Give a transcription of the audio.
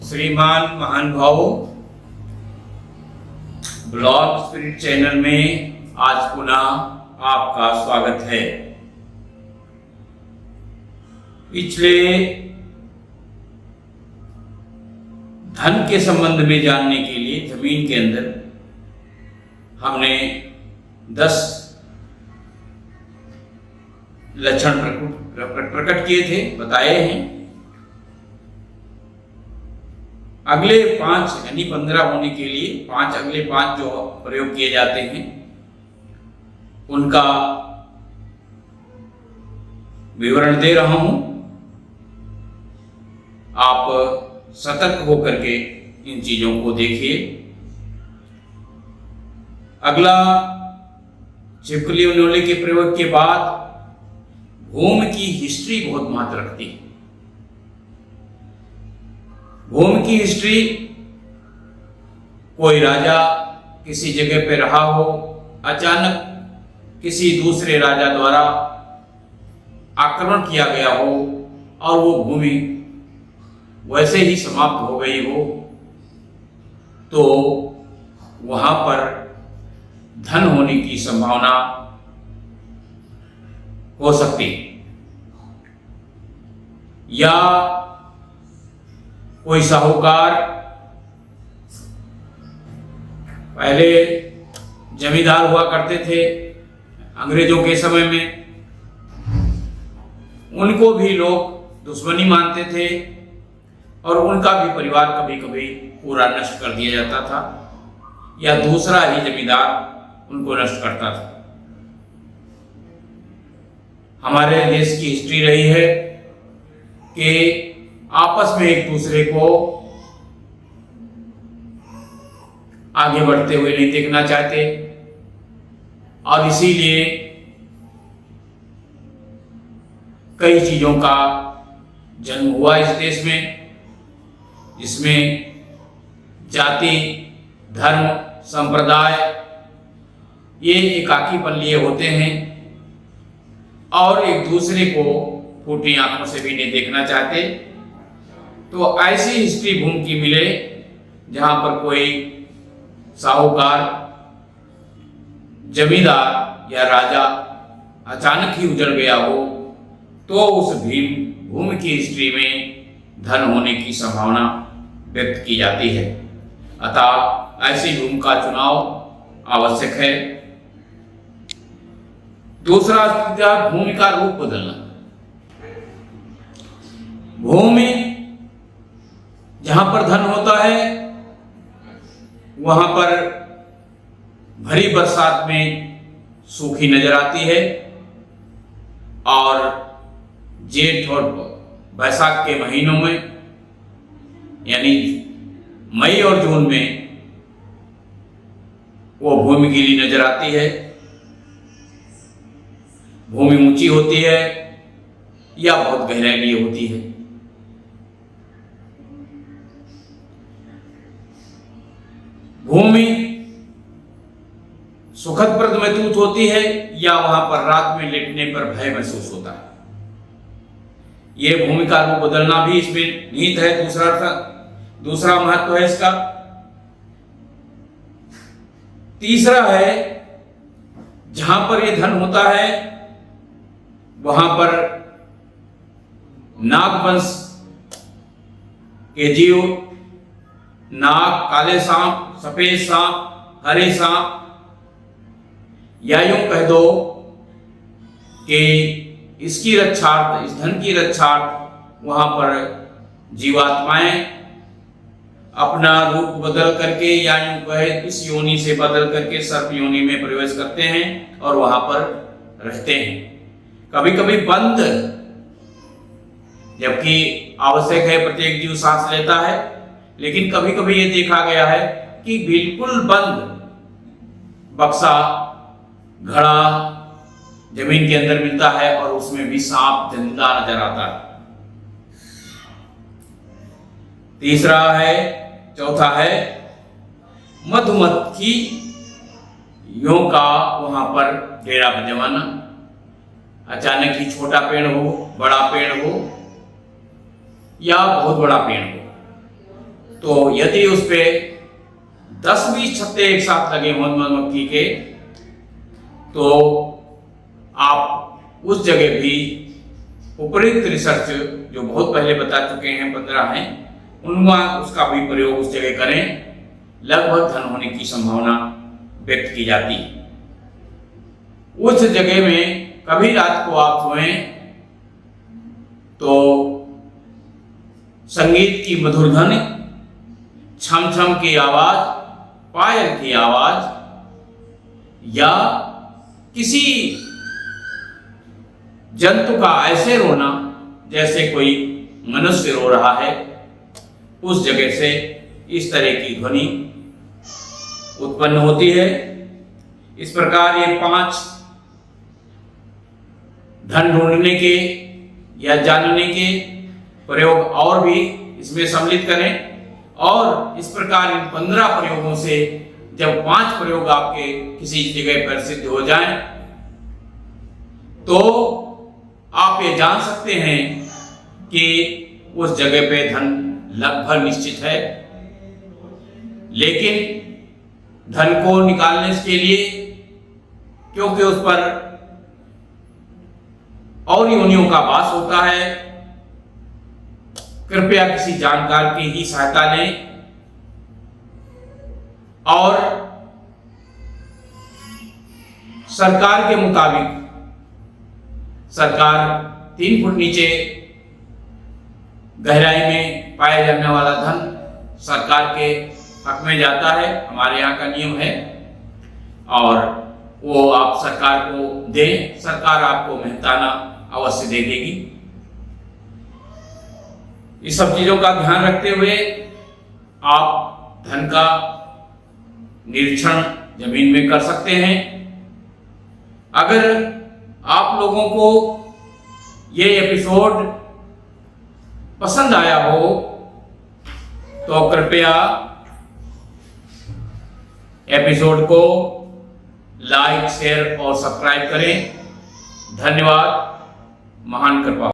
श्रीमान महानुभावों, blog spirit channel में आज पुनः आपका स्वागत है। पिछले धन के संबंध में जानने के लिए जमीन के अंदर हमने 10 लक्षण प्रकट किए थे, बताए हैं। अगले 5 यानी 15 होने के लिए अगले 5 जो प्रयोग किए जाते हैं उनका विवरण दे रहा हूं। आप सतर्क होकर के इन चीजों को देखिए। अगला छिपकली उन्होंने के प्रयोग के बाद भूमि की हिस्ट्री बहुत महत्व रखती है। भूमि की हिस्ट्री, कोई राजा किसी जगह पे रहा हो, अचानक किसी दूसरे राजा द्वारा आक्रमण किया गया हो और वो भूमि वैसे ही समाप्त हो गई हो, तो वहां पर धन होने की संभावना हो सकती है। या कोई साहूकार पहले जमींदार हुआ करते थे अंग्रेजों के समय में, उनको भी लोग दुश्मनी मानते थे और उनका भी परिवार कभी कभी पूरा नष्ट कर दिया जाता था या दूसरा ही जमींदार उनको नष्ट करता था। हमारे देश की हिस्ट्री रही है कि आपस में एक दूसरे को आगे बढ़ते हुए नहीं देखना चाहते और इसीलिए कई चीजों का जन्म हुआ इस देश में, जिसमें जाति, धर्म, संप्रदाय ये एकाकीपन लिए होते हैं और एक दूसरे को फूटी आंखों से भी नहीं देखना चाहते। तो ऐसी हिस्ट्री भूमि की मिले जहां पर कोई साहूकार, जमींदार या राजा अचानक ही उजड़ गया हो, तो उस भूमि की हिस्ट्री में धन होने की संभावना व्यक्त की जाती है। अतः ऐसी भूमि का चुनाव आवश्यक है। दूसरा, भूमि का रूप बदलना। भूमि जहां पर धन होता है वहां पर भरी बरसात में सूखी नजर आती है और जेठ और बैसाख के महीनों में यानी मई और जून में वो भूमि गीली नजर आती है। भूमि ऊंची होती है या बहुत गहराई होती है। भूमि सुखदप्रद महसूस होती है या वहां पर रात में लेटने पर भय महसूस होता है। यह भूमि का रूप बदलना भी इसमें निहित है। दूसरा महत्व है इसका। तीसरा है, जहां पर यह धन होता है वहां पर नागवंश के जीव, नाग, काले सांप, सफेद सांप, हरे सांप, या यूं कह दो कि इसकी रक्षार्थ, इस धन की रक्षार्थ वहां पर जीवात्माएं अपना रूप बदल करके या यूं कहे इस योनि से बदल करके सर्प योनि में प्रवेश करते हैं और वहां पर रहते हैं। कभी कभी बंद, जबकि आवश्यक है प्रत्येक जीव सांस लेता है, लेकिन कभी कभी ये देखा गया है कि बिल्कुल बंद बक्सा, घड़ा जमीन के अंदर मिलता है और उसमें भी सांप जिंदा नजर आता है। तीसरा है, चौथा है मधुमक्खियों का वहां पर डेरा जमाना। अचानक ही छोटा पेड़ हो, बड़ा पेड़ हो या बहुत बड़ा पेड़ हो, तो यदि उस पे 10-20 छत्ते एक साथ लगे हों मधुमक्खी के, तो आप उस जगह भी उपयुक्त रिसर्च जो बहुत पहले बता चुके हैं 15 हैं, उनमें उसका भी प्रयोग उस जगह करें। लगभग धन होने की संभावना व्यक्त की जाती है। उस जगह में कभी रात को आप सोएं तो संगीत की मधुर ध्वनि, छम छम की आवाज, पायल की आवाज या किसी जंतु का ऐसे रोना जैसे कोई मनुष्य रो रहा है, उस जगह से इस तरह की ध्वनि उत्पन्न होती है। इस प्रकार ये 5 धन ढूंढने के या जानने के प्रयोग और भी इसमें सम्मिलित करें, और इस प्रकार इन 15 प्रयोगों से जब 5 प्रयोग आपके किसी जगह पर सिद्ध हो जाएं, तो आप ये जान सकते हैं कि उस जगह पे धन लगभग निश्चित है। लेकिन धन को निकालने के लिए, क्योंकि उस पर और योनियों का वास होता है, कृपया किसी जानकार की ही सहायता लें। और सरकार के मुताबिक सरकार 3 फुट नीचे गहराई में पाया जाने वाला धन सरकार के हक में जाता है, हमारे यहाँ का नियम है, और वो आप सरकार को दें, सरकार आपको मेहताना अवश्य दे देगी। इस सब चीजों का ध्यान रखते हुए आप धन का निरीक्षण जमीन में कर सकते हैं। अगर आप लोगों को ये एपिसोड पसंद आया हो तो कृपया एपिसोड को लाइक, शेयर और सब्सक्राइब करें। धन्यवाद। महान कृपा।